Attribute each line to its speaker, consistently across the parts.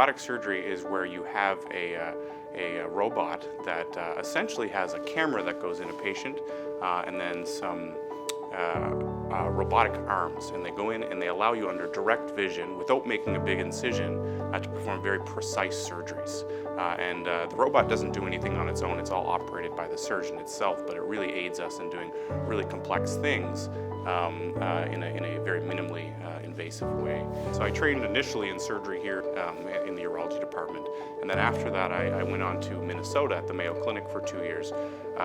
Speaker 1: robotic surgery is where you have a robot that essentially has a camera that goes in a patient and then some robotic arms, and they go in and they allow you under direct vision without making a big incision to perform very precise surgeries. The robot doesn't do anything on its own. It's all operated by the surgeon itself, but it really aids us in doing really complex things in a very minimally invasive way. So I trained initially in surgery here in the urology department, and then after that I went on to Minnesota at the Mayo Clinic for 2 years,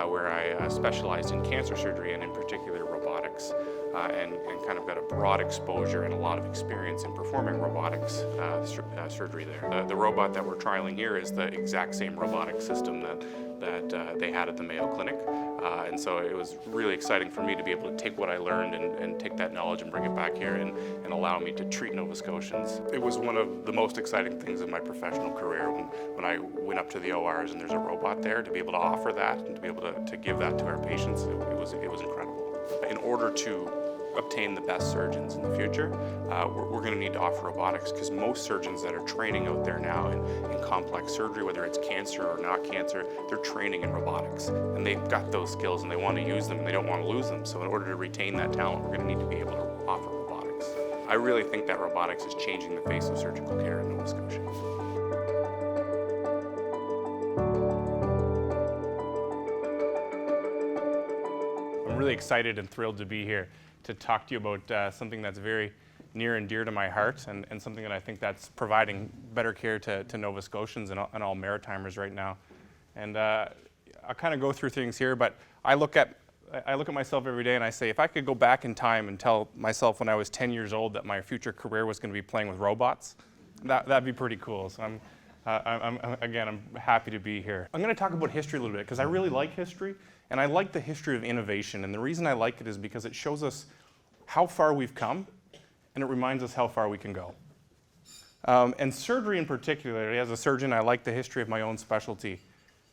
Speaker 1: where I specialized in cancer surgery and in particular robotics, and kind of got a broad exposure and a lot of experience in performing robotics surgery there. The robot that we're trialing here is the exact same robotic system that they had at the Mayo Clinic. And so it was really exciting for me to be able to take what I learned and take that knowledge and bring it back here and allow me to treat Nova Scotians. It was one of the most exciting things in my professional career when I went up to the ORs and there's a robot there, to be able to offer that and to be able to give that to our patients. It was incredible. In order to obtain the best surgeons in the future, we're going to need to offer robotics, because most surgeons that are training out there now in complex surgery, whether it's cancer or not cancer, they're training in robotics. And they've got those skills and they want to use them and they don't want to lose them. So in order to retain that talent, we're going to need to be able to offer robotics. I really think that robotics is changing the face of surgical care in Nova Scotia. I'm really excited and thrilled to be here to talk to you about something that's very near and dear to my heart, and something that I think that's providing better care to Nova Scotians and all Maritimers right now. And I'll kind of go through things here, but I look at myself every day and I say, if I could go back in time and tell myself when I was 10 years old that my future career was going to be playing with robots, that'd be pretty cool. So I'm happy to be here. I'm going to talk about history a little bit because I really like history, and I like the history of innovation. And the reason I like it is because it shows us how far we've come, and it reminds us how far we can go. And surgery in particular, as a surgeon, I like the history of my own specialty.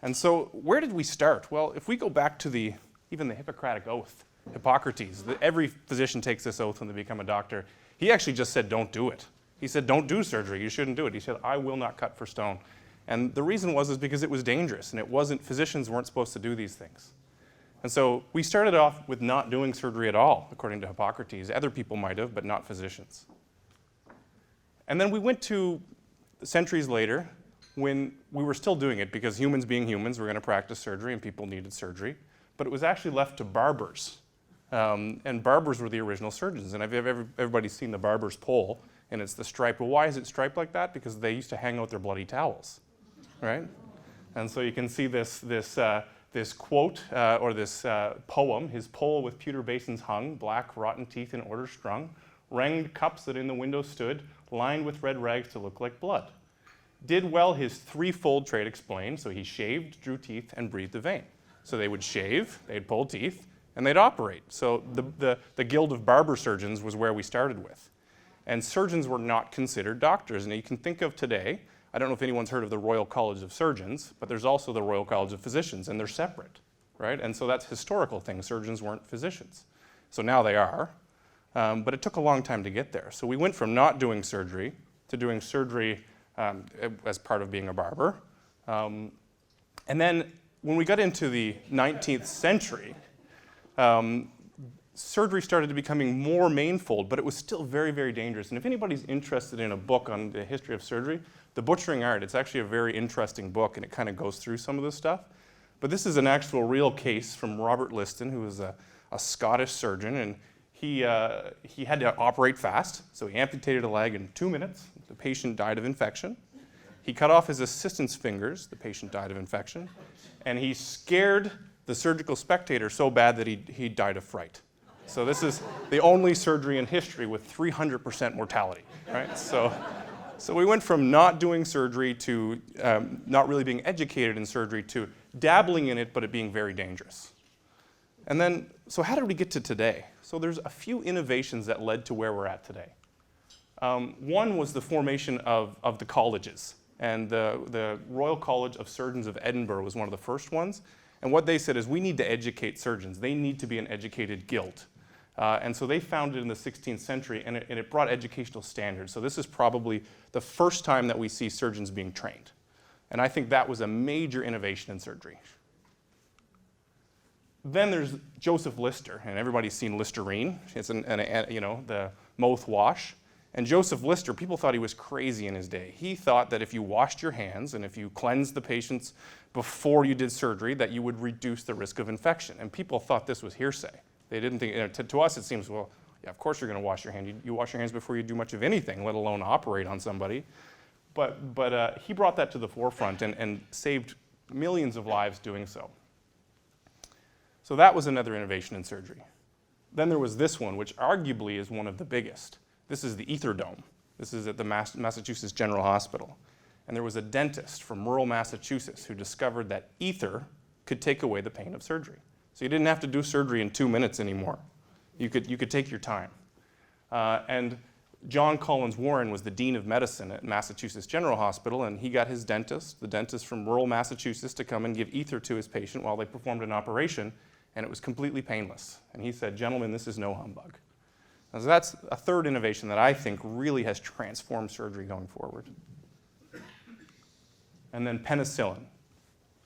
Speaker 1: And so where did we start? Well, if we go back to even the Hippocratic Oath, Hippocrates, every physician takes this oath when they become a doctor. He actually just said, don't do it. He said, don't do surgery, you shouldn't do it. He said, I will not cut for stone. And the reason is because it was dangerous, and physicians weren't supposed to do these things. And so we started off with not doing surgery at all, according to Hippocrates. Other people might have, but not physicians. And then we went to centuries later when we were still doing it, because humans being humans, we're going to practice surgery and people needed surgery. But it was actually left to barbers. And barbers were the original surgeons. And everybody's seen the barber's pole, and it's the stripe. Well, why is it striped like that? Because they used to hang out their bloody towels, right? And so you can see this quote, or this poem: his pole with pewter basins hung, black rotten teeth in order strung, ranged cups that in the window stood, lined with red rags to look like blood. Did well his threefold trade explain, so he shaved, drew teeth, and breathed a vein. So they would shave, they'd pull teeth, and they'd operate. So the Guild of Barber Surgeons was where we started with. And surgeons were not considered doctors. And you can think of today, I don't know if anyone's heard of the Royal College of Surgeons, but there's also the Royal College of Physicians, and they're separate, right? And so that's a historical thing. Surgeons weren't physicians. So now they are, but it took a long time to get there. So we went from not doing surgery to doing surgery as part of being a barber. And then when we got into the 19th century, surgery started becoming more manifold, but it was still very, very dangerous. And if anybody's interested in a book on the history of surgery, The Butchering Art, it's actually a very interesting book, and it kind of goes through some of this stuff. But this is an actual real case from Robert Liston, who was a Scottish surgeon, and he had to operate fast, so he amputated a leg in 2 minutes. The patient died of infection. He cut off his assistant's fingers. The patient died of infection. And he scared the surgical spectator so bad that he died of fright. So this is the only surgery in history with 300% mortality, right? So we went from not doing surgery to not really being educated in surgery to dabbling in it, but it being very dangerous. And then, so how did we get to today? So there's a few innovations that led to where we're at today. One was the formation of the colleges. And the Royal College of Surgeons of Edinburgh was one of the first ones. And what they said is, we need to educate surgeons. They need to be an educated guild. And so they found it in the 16th century, and it brought educational standards. So this is probably the first time that we see surgeons being trained. And I think that was a major innovation in surgery. Then there's Joseph Lister, and everybody's seen Listerine. It's the mouthwash. And Joseph Lister, people thought he was crazy in his day. He thought that if you washed your hands and if you cleansed the patients before you did surgery, that you would reduce the risk of infection. And people thought this was hearsay. They didn't think, to us it seems, well, yeah, of course you're going to wash your hands. You wash your hands before you do much of anything, let alone operate on somebody. But he brought that to the forefront and saved millions of lives doing so. So that was another innovation in surgery. Then there was this one, which arguably is one of the biggest. This is the ether dome. This is at the Massachusetts General Hospital. And there was a dentist from rural Massachusetts who discovered that ether could take away the pain of surgery. So you didn't have to do surgery in 2 minutes anymore. You could take your time. And John Collins Warren was the Dean of Medicine at Massachusetts General Hospital, and he got his dentist, the dentist from rural Massachusetts, to come and give ether to his patient while they performed an operation, and it was completely painless. And he said, "Gentlemen, this is no humbug." So that's a third innovation that I think really has transformed surgery going forward. And then penicillin.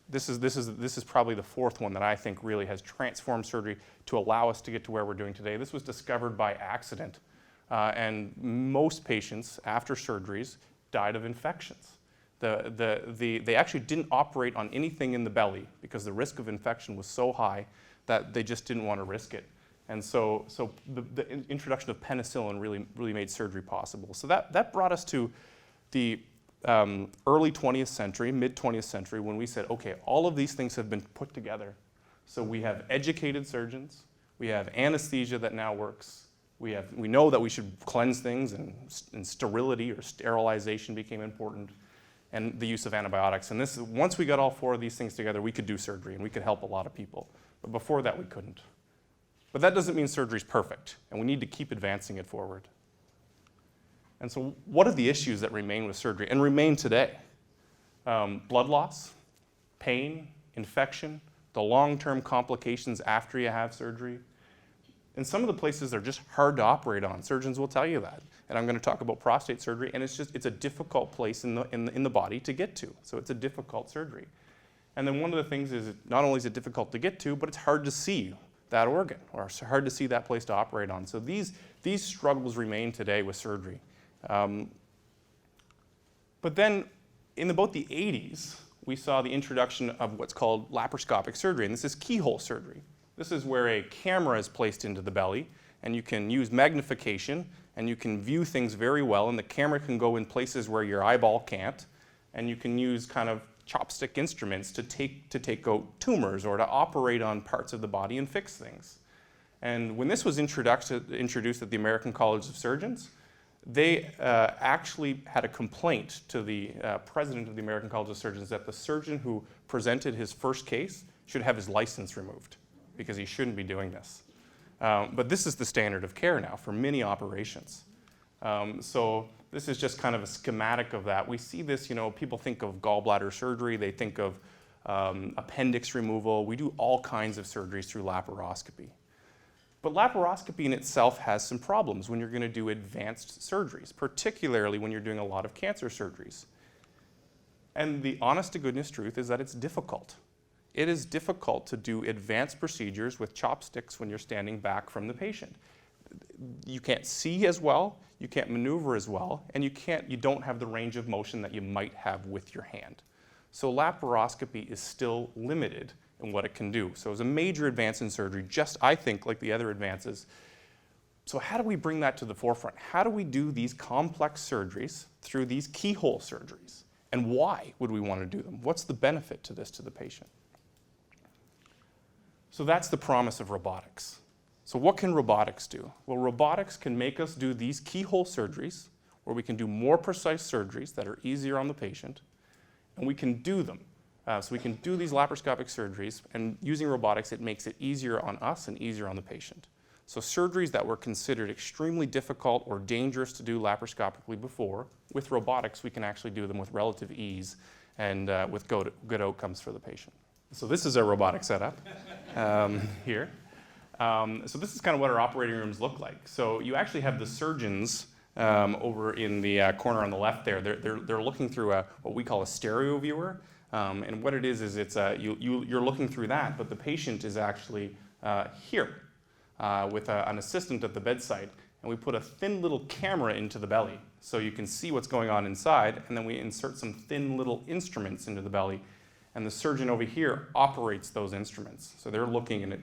Speaker 1: This is probably the fourth one that I think really has transformed surgery to allow us to get to where we're doing today. This was discovered by accident, and most patients after surgeries died of infections. They actually didn't operate on anything in the belly because the risk of infection was so high that they just didn't want to risk it. And so the introduction of penicillin really made surgery possible. So that brought us to the early 20th century, mid 20th century, when we said, okay, all of these things have been put together. So we have educated surgeons, we have anesthesia that now works, we know that we should cleanse things, and sterility or sterilization became important, and the use of antibiotics. And once we got all four of these things together, we could do surgery and we could help a lot of people. But before that, we couldn't. But that doesn't mean surgery is perfect, and we need to keep advancing it forward. And so what are the issues that remain with surgery and remain today? Blood loss, pain, infection, the long-term complications after you have surgery. And some of the places are just hard to operate on. Surgeons will tell you that. And I'm going to talk about prostate surgery, and it's a difficult place in the body to get to. So it's a difficult surgery. And then one of the things is not only is it difficult to get to, but it's hard to see that organ, or it's hard to see that place to operate on. So these struggles remain today with surgery. But then in about the 80s, we saw the introduction of what's called laparoscopic surgery, and this is keyhole surgery. This is where a camera is placed into the belly, and you can use magnification, and you can view things very well, and the camera can go in places where your eyeball can't, and you can use kind of chopstick instruments to take out tumors or to operate on parts of the body and fix things. And when this was introduced at the American College of Surgeons, they actually had a complaint to the president of the American College of Surgeons that the surgeon who presented his first case should have his license removed because he shouldn't be doing this. But this is the standard of care now for many operations. So this is just kind of a schematic of that. We see this, people think of gallbladder surgery, they think of appendix removal. We do all kinds of surgeries through laparoscopy. But laparoscopy in itself has some problems when you're going to do advanced surgeries, particularly when you're doing a lot of cancer surgeries. And the honest to goodness truth is that it's difficult. It is difficult to do advanced procedures with chopsticks when you're standing back from the patient. You can't see as well, you can't maneuver as well, and you don't have the range of motion that you might have with your hand. So laparoscopy is still limited in what it can do. So it's a major advance in surgery, just I think like the other advances. So how do we bring that to the forefront? How do we do these complex surgeries through these keyhole surgeries? And why would we want to do them? What's the benefit to this to the patient? So that's the promise of robotics. So what can robotics do? Well, robotics can make us do these keyhole surgeries where we can do more precise surgeries that are easier on the patient, and we can do them. So we can do these laparoscopic surgeries, and using robotics, it makes it easier on us and easier on the patient. So surgeries that were considered extremely difficult or dangerous to do laparoscopically before, with robotics, we can actually do them with relative ease and with good outcomes for the patient. So this is our robotic setup here. So this is kind of what our operating rooms look like. So you actually have the surgeons over in the corner on the left there. They're looking through what we call a stereo viewer. And what it is it's you're looking through that, but the patient is actually here with an assistant at the bedside. And we put a thin little camera into the belly so you can see what's going on inside, and then we insert some thin little instruments into the belly. And the surgeon over here operates those instruments. So they're looking in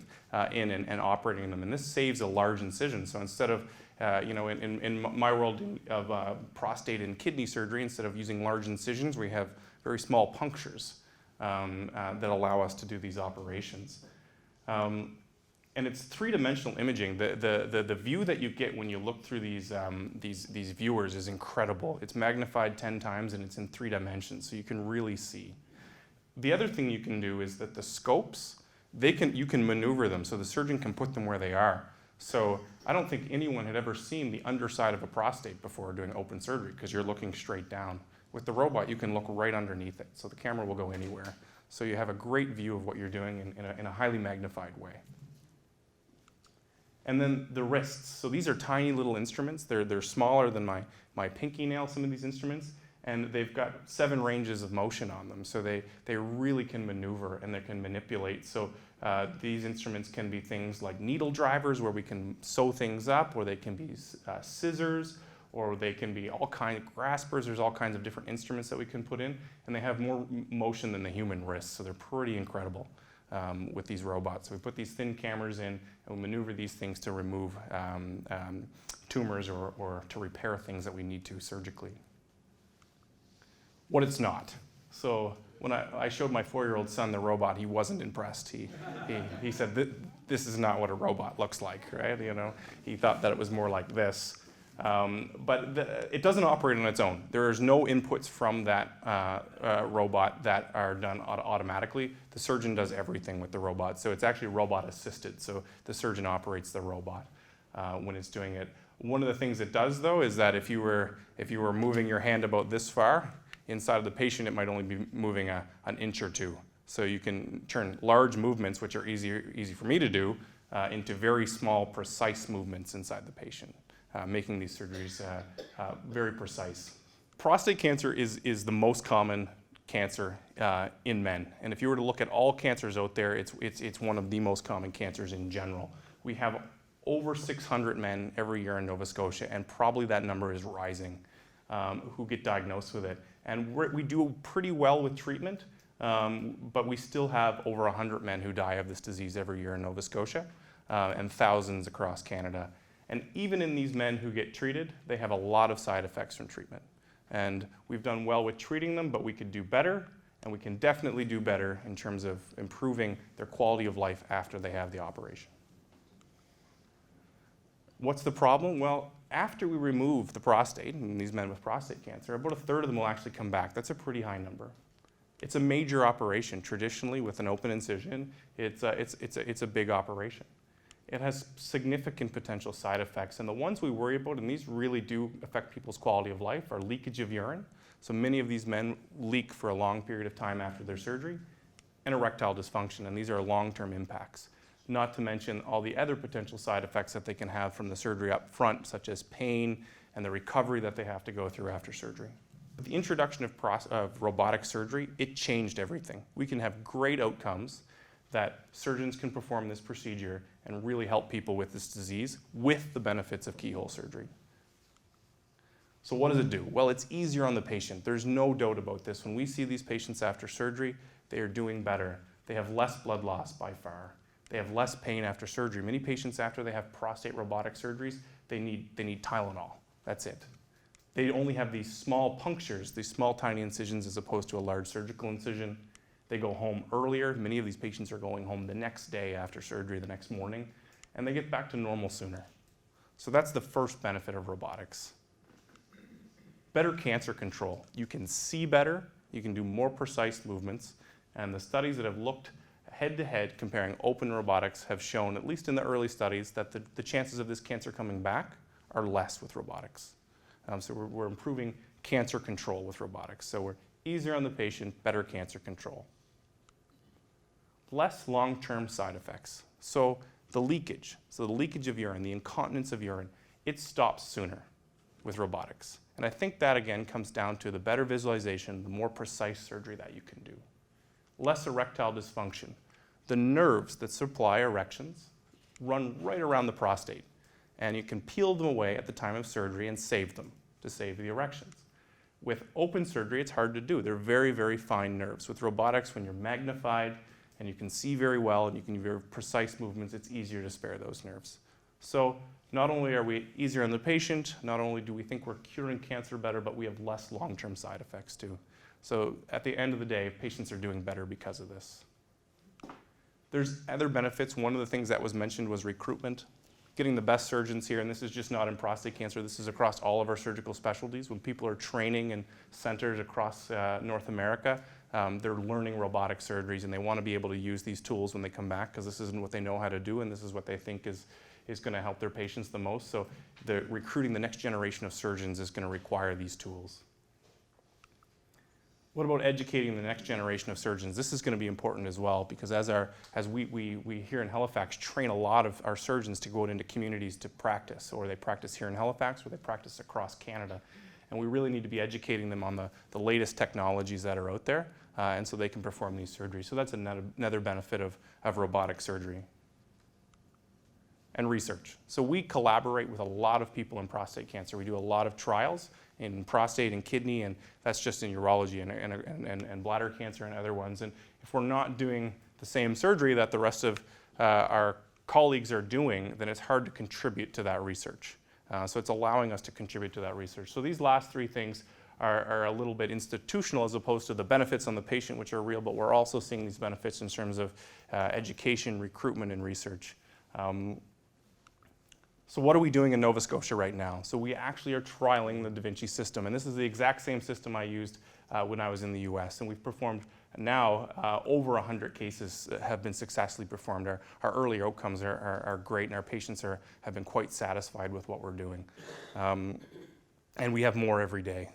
Speaker 1: and operating them. And this saves a large incision. So instead of, in my world of prostate and kidney surgery, instead of using large incisions, we have very small punctures that allow us to do these operations. And it's three-dimensional imaging. The view that you get when you look through these viewers is incredible. It's magnified 10 times and it's in 3 dimensions, so you can really see. The other thing you can do is that the scopes, you can maneuver them, so the surgeon can put them where they are. So I don't think anyone had ever seen the underside of a prostate before doing open surgery, because you're looking straight down. With the robot, you can look right underneath it, so the camera will go anywhere. So you have a great view of what you're doing in a highly magnified way. And then the wrists. So these are tiny little instruments. They're smaller than my pinky nail, some of these instruments. And they've got 7 ranges of motion on them. So they really can maneuver and they can manipulate. So these instruments can be things like needle drivers, where we can sew things up, or they can be scissors, or they can be all kinds of graspers. There's all kinds of different instruments that we can put in. And they have more motion than the human wrist. So they're pretty incredible with these robots. So we put these thin cameras in and we maneuver these things to remove tumors or to repair things that we need to surgically. What it's not. So when I showed my 4-year-old son the robot, he wasn't impressed. He said, this is not what a robot looks like, right? He thought that it was more like this. But it doesn't operate on its own. There is no inputs from that robot that are done automatically. The surgeon does everything with the robot. So it's actually robot assisted. So the surgeon operates the robot when it's doing it. One of the things it does, though, is that if you were moving your hand about this far, inside of the patient, it might only be moving an inch or 2. So you can turn large movements, which are easy for me to do, into very small, precise movements inside the patient, making these surgeries very precise. Prostate cancer is the most common cancer in men. And if you were to look at all cancers out there, it's one of the most common cancers in general. We have over 600 men every year in Nova Scotia, and probably that number is rising, who get diagnosed with it. And we do pretty well with treatment, but we still have over 100 men who die of this disease every year in Nova Scotia, and thousands across Canada. And even in these men who get treated, they have a lot of side effects from treatment. And we've done well with treating them, but we could do better, and we can definitely do better in terms of improving their quality of life after they have the operation. What's the problem? Well, after we remove the prostate, in these men with prostate cancer, about 1/3 of them will actually come back. That's a pretty high number. It's a major operation. Traditionally, with an open incision, it's a big operation. It has significant potential side effects, and the ones we worry about, and these really do affect people's quality of life, are leakage of urine. So many of these men leak for a long period of time after their surgery, and erectile dysfunction, and these are long-term impacts. Not to mention all the other potential side effects that they can have from the surgery up front, such as pain and the recovery that they have to go through after surgery. With the introduction of robotic surgery, it changed everything. We can have great outcomes that surgeons can perform this procedure and really help people with this disease with the benefits of keyhole surgery. So what does it do? Well, it's easier on the patient. There's no doubt about this. When we see these patients after surgery, they are doing better. They have less blood loss by far. They have less pain after surgery. Many patients, after they have prostate robotic surgeries, they need Tylenol. That's it. They only have these small punctures, these small tiny incisions, as opposed to a large surgical incision. They go home earlier. Many of these patients are going home the next day after surgery, the next morning, and they get back to normal sooner. So that's the first benefit of robotics. Better cancer control. You can see better, you can do more precise movements, and the studies that have looked head-to-head comparing open robotics have shown, at least in the early studies, that the chances of this cancer coming back are less with robotics. So we're improving cancer control with robotics. So we're easier on the patient, better cancer control. Less long-term side effects. So The leakage, so the leakage of urine, the incontinence of urine, it stops sooner with robotics. And I think that, again, comes down to the better visualization, the more precise surgery that you can do. Less erectile dysfunction. The nerves that supply erections run right around the prostate, and you can peel them away at the time of surgery and save them to save the erections. With open surgery, it's hard to do. They're very, very fine nerves. With robotics, when you're magnified and you can see very well and you can do very precise movements, it's easier to spare those nerves. So not only are we easier on the patient, not only do we think we're curing cancer better, but we have less long-term side effects too. So at the end of the day, patients are doing better because of this. There's other benefits. One of the things that was mentioned was recruitment. Getting the best surgeons here, and this is just not in prostate cancer, this is across all of our surgical specialties. When people are training in centers across North America, they're learning robotic surgeries and they want to be able to use these tools when they come back because this isn't what they know how to do and this is what they think is going to help their patients the most. So recruiting the next generation of surgeons is going to require these tools. What about educating the next generation of surgeons? This is going to be important as well because as we here in Halifax train a lot of our surgeons to go out into communities to practice, or they practice here in Halifax or they practice across Canada. And we really need to be educating them on the latest technologies that are out there and so they can perform these surgeries. So that's another benefit of robotic surgery. And research. So we collaborate with a lot of people in prostate cancer. We do a lot of trials in prostate and kidney, and that's just in urology and bladder cancer and other ones. And if we're not doing the same surgery that the rest of our colleagues are doing, then it's hard to contribute to that research. So it's allowing us to contribute to that research. So these last three things are a little bit institutional as opposed to the benefits on the patient, which are real, but we're also seeing these benefits in terms of education, recruitment, and research. So what are we doing in Nova Scotia right now? So we actually are trialing the DaVinci system, and this is the exact same system I used when I was in the US, and we've performed now over 100 cases have been successfully performed. Our early outcomes are great, and our patients have been quite satisfied with what we're doing. And we have more every day.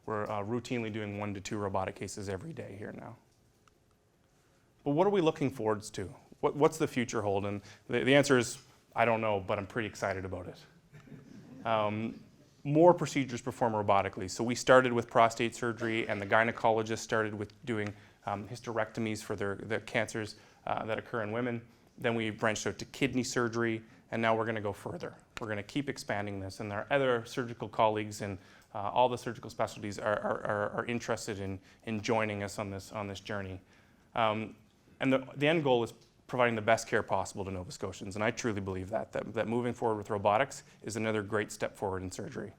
Speaker 1: We're routinely doing 1 to 2 robotic cases every day here now. But what are we looking forward to? What's the future hold? And the answer is, I don't know, but I'm pretty excited about it. More procedures performed robotically. So we started with prostate surgery, and the gynecologist started with doing hysterectomies for the cancers that occur in women. Then we branched out to kidney surgery, and now we're going to go further. We're going to keep expanding this, and our other surgical colleagues and all the surgical specialties are interested in joining us on this journey. And the end goal is providing the best care possible to Nova Scotians, and I truly believe that moving forward with robotics is another great step forward in surgery.